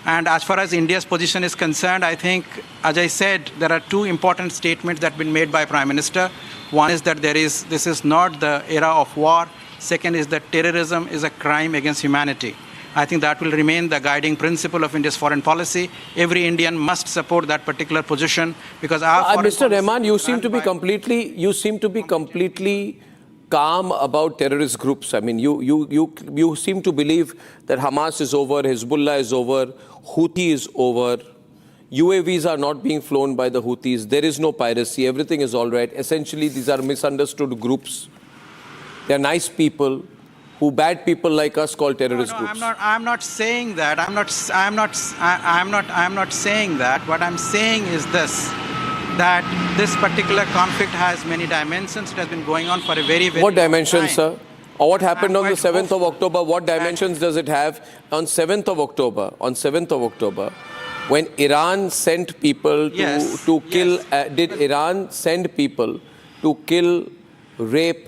And as far as India's position is concerned, I think, as I said, there are two important statements that have been made by Prime Minister. One is that this is not the era of war. Second is that terrorism is a crime against humanity. I think that will remain the guiding principle of India's foreign policy. Every Indian must support that particular position because our Mr. Rahman, you seem to be completely calm about terrorist groups. I mean, you seem to believe that Hamas is over, Hezbollah is over, Houthi is over. UAVs are not being flown by the Houthis. There is no piracy. Everything is all right. Essentially, these are misunderstood groups. They are nice people who bad people like us call terrorist groups. I'm not saying that. I'm not saying that. What I'm saying is this, that this particular conflict has many dimensions. It has been going on for a very, very What dimensions, long time. sir? Or what happened on the 7th of October? What dimensions does it have? On 7th of October, when Iran sent people to kill, did Iran send people to kill, rape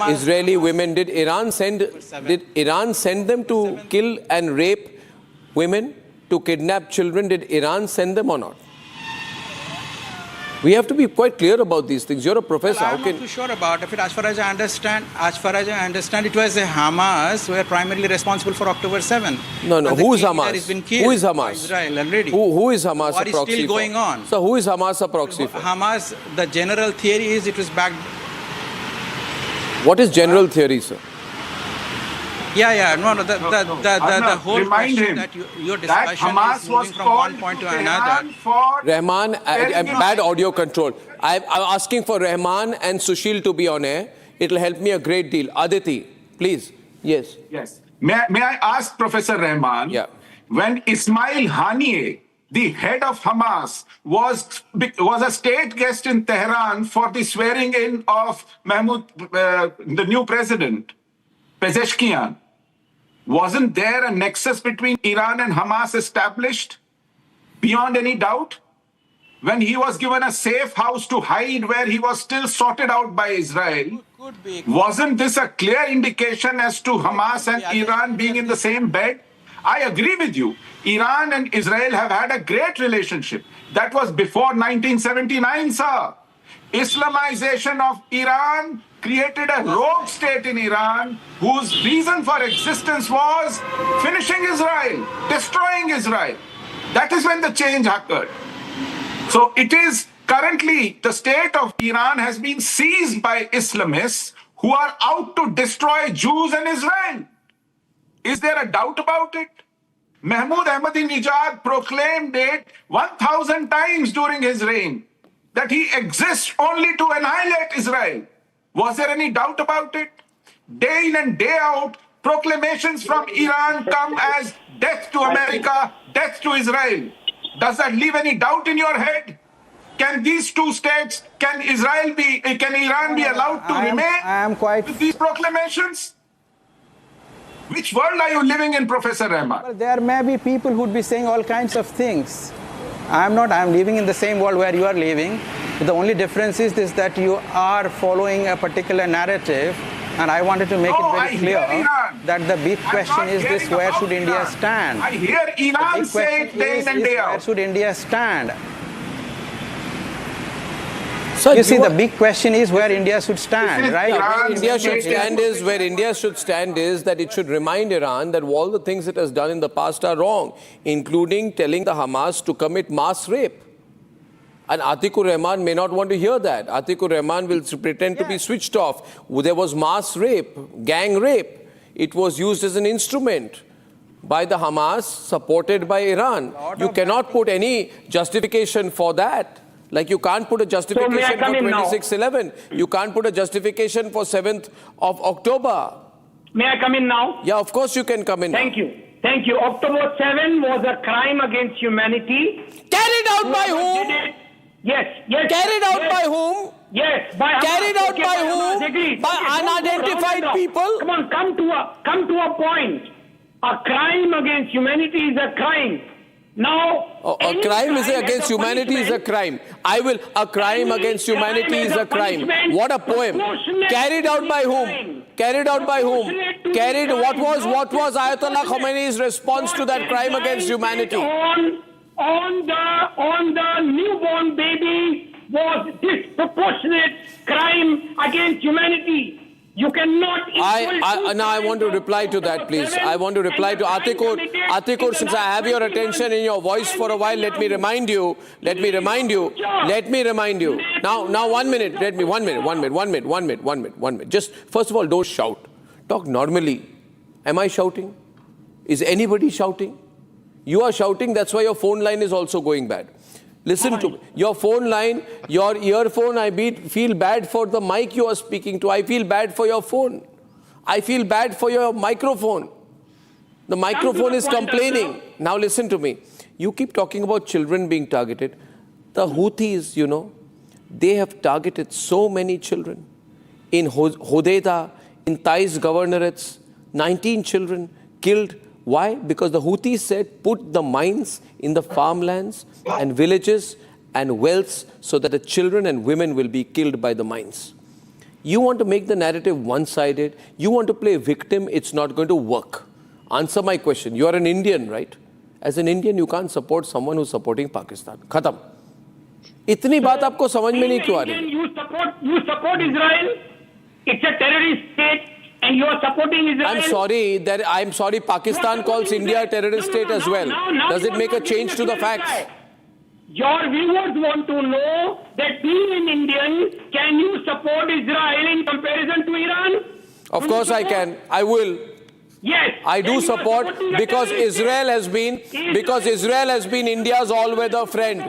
Israeli women? Did Iran send them to kill and rape women, to kidnap children? Did Iran send them or not? We have to be quite clear about these things. You're a professor. Well, I'm not too sure about it. As far as I understand, it was the Hamas who were primarily responsible for October 7. No. Who is Hamas? Who is Hamas? Israel already. Who is Hamas What a proxy is still going for? on? So who is Hamas a proxy for? Hamas, the general theory is it was backed. What is general theory, sir? The whole remind question him that your discussion Hamas is moving from one point to another. Rahman, bad audio control. I'm asking for Rahman and Sushil to be on air. It'll help me a great deal. Aditi, please. Yes. May I ask Professor Rahman? Yeah. When Ismail Haniyeh, the head of Hamas, was a state guest in Tehran for the swearing in of Mahmoud, the new president, Pezeshkian, wasn't there a nexus between Iran and Hamas established beyond any doubt? When he was given a safe house to hide where he was still sorted out by Israel, wasn't this a clear indication as to Hamas and Iran being in the same bed? I agree with you. Iran and Israel have had a great relationship. That was before 1979, sir. Islamization of Iran created a rogue state in Iran whose reason for existence was finishing Israel, destroying Israel. That is when the change occurred. So it is currently the state of Iran has been seized by Islamists who are out to destroy Jews and Israel. Is there a doubt about it? Mahmoud Ahmadinejad proclaimed it 1,000 times during his reign, that he exists only to annihilate Israel. Was there any doubt about it? Day in and day out, proclamations from Iran come as death to America, death to Israel. Does that leave any doubt in your head? Can these two states, can Iran be allowed to remain with these proclamations? Which world are you living in, Professor Rahman? Well, there may be people who would be saying all kinds of things. I'm living in the same world where you are living. The only difference is this, that you are following a particular narrative, and I wanted to make it very clear that the big question is this: where should India stand? I hear Iran say it day in and day out. Where should India stand? So you see, the big question is where India should stand, right? Where India should stand is that it should remind Iran that all the things it has done in the past are wrong, including telling the Hamas to commit mass rape. And Atikur Rahman may not want to hear that. Atikur Rahman will pretend to be switched off. There was mass rape, gang rape. It was used as an instrument by the Hamas, supported by Iran. You cannot put any justification for that. Like you can't put a justification for 26/11. You can't put a justification for 7th of October. May I come in now? Yeah, of course you can come in. Thank you. October 7 was a crime against humanity. Carried out by whom? Yes. Carried out by whom? Yes, by Hamas. Carried out by whom? By unidentified people? Come on, come to a point. A crime against humanity is a crime. Now, a crime is against humanity is a crime. A crime against humanity is a crime. What a poem. Carried out by whom? Carried out by whom? What was Ayatollah Khomeini's response to that crime against humanity? On the newborn baby was disproportionate crime against humanity. You cannot. Now I want to reply to that, please. I want to reply to Atikur. Atikur, since I have your attention in your voice for a while, let me remind you. Now 1 minute. One minute. Just first of all, don't shout. Talk normally. Am I shouting? Is anybody shouting? You are shouting. That's why your phone line is also going bad. Listen to me. Your phone line, your earphone, feel bad for the mic you are speaking to. I feel bad for your phone. I feel bad for your microphone. The microphone is complaining. Now listen to me. You keep talking about children being targeted. The Houthis, they have targeted so many children. In Hodeidah, in Thais governorates, 19 children killed. Why? Because the Houthis said, put the mines in the farmlands and villages and wells so that the children and women will be killed by the mines. You want to make the narrative one-sided. You want to play victim. It's not going to work. Answer my question. You are an Indian, right? As an Indian, you can't support someone who's supporting Pakistan. Khatam. इतनी बात आपको समझ में नहीं क्यों आ रही? You support Israel. It's a terrorist state, and you are supporting Israel. I'm sorry. Pakistan calls India a terrorist state as well. Does it make a change to the facts? Your viewers want to know that being an Indian, can you support Israel in comparison to Iran? Of course I can. I will. Yes. I do support because Israel has been India's all-weather friend.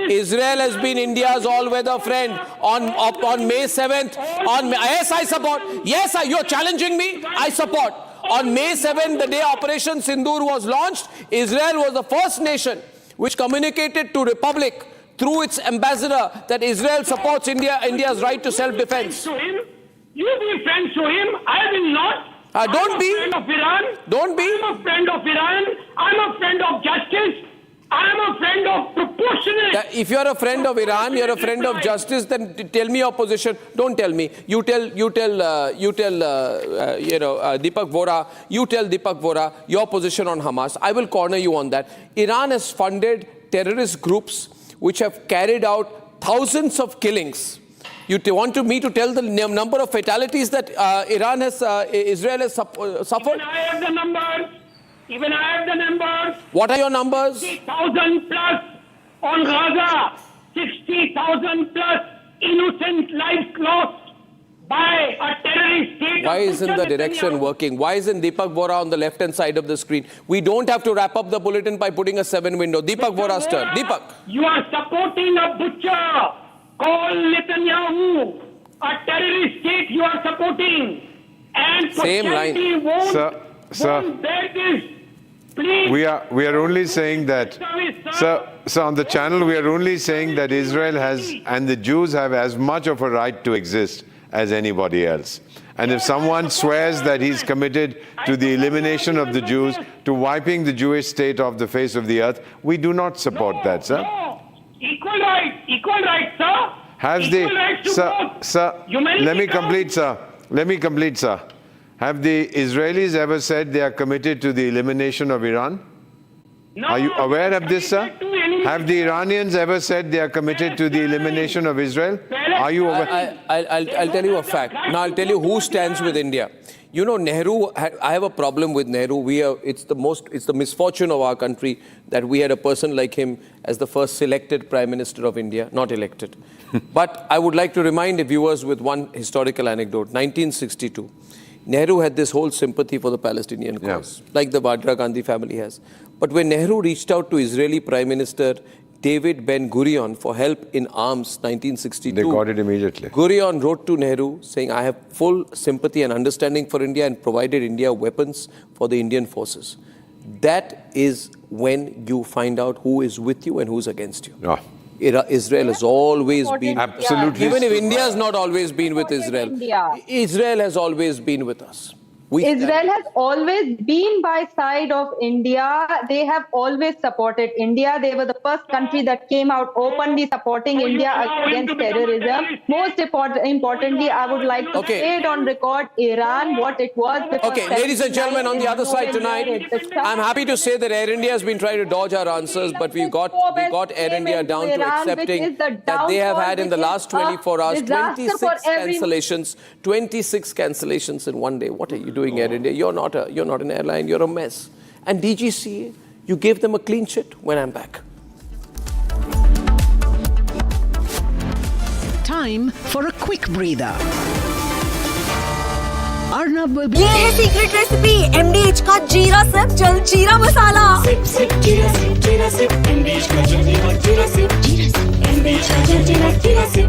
Israel has been India's all-weather friend. On May 7th, yes, I support. Yes, you're challenging me. I support. On May 7th, the day Operation Sindoor was launched, Israel was the first nation which communicated to Republic through its ambassador that Israel supports India's right to self-defense. You be friends to him. I will not. Don't be. I'm a friend of Iran. Don't be. I'm a friend of Iran. I'm a friend of justice. I'm a friend of proportionate. If you're a friend of Iran, you're a friend of justice, then tell me your position. Don't tell me. You tell Deepak Vora, your position on Hamas. I will corner you on that. Iran has funded terrorist groups which have carried out thousands of killings. You want me to tell the number of fatalities that Israel has suffered? Even I have the numbers. What are your numbers? 60,000 plus on Gaza. 60,000 plus innocent lives lost by a terrorist state. Why isn't the direction working? Why isn't Deepak Vora on the left-hand side of the screen? We don't have to wrap up the bulletin by putting a 7 window. Deepak Vora's turn. Deepak. You are supporting a butcher called Netanyahu. A terrorist state you are supporting. And same line. Sir, bear this. Please. we are only saying that, sir, on the channel we are only saying that Israel has and the Jews have as much of a right to exist as anybody else. And if someone swears that he's committed to the elimination of the Jews, to wiping the Jewish state off the face of the earth, we do not support that, sir. No. Equal rights, sir. Has equal rights to both. Sir, let me complete, sir. Have the Israelis ever said they are committed to the elimination of Iran? No, are you aware of this, sir? Have the Iranians ever said they are committed to the elimination of Israel? Are you aware? I'll tell you a fact. Now I'll tell you who stands with India. You know, Nehru, I have a problem with Nehru. It's the misfortune of our country that we had a person like him as the first selected Prime Minister of India, not elected. But I would like to remind the viewers with one historical anecdote. 1962. Nehru had this whole sympathy for the Palestinian cause, like the Vadra Gandhi family has. But when Nehru reached out to Israeli Prime Minister David Ben-Gurion for help in arms, 1962. They got it immediately. Gurion wrote to Nehru saying, I have full sympathy and understanding for India, and provided India weapons for the Indian forces. That is when you find out who is with you and who's against you. Yeah. Israel has always been, absolutely, even if India has not always been with Israel, Israel has always been with us. Israel has always been by side of India. They have always supported India. They were the first country that came out openly supporting India against terrorism. Most importantly, I would like to say it on record, Iran, what it was. Okay, ladies and gentlemen, on the other side tonight, I'm happy to say that Air India has been trying to dodge our answers, but we got Air India down to accepting that they have had in the last 24 hours 26 cancellations. 26 cancellations in one day. What are you doing, Air India? You're not an airline, you're a mess. And DGCA, you gave them a clean sheet when I'm back. Time for a quick breather. Arnab will be... ये है secret recipe MDH का जीरा SIP जल जीरा मसाला। SIP SIP जीरा SIP MDH का जल जीरा सिप MDH का जल जीरा सिप।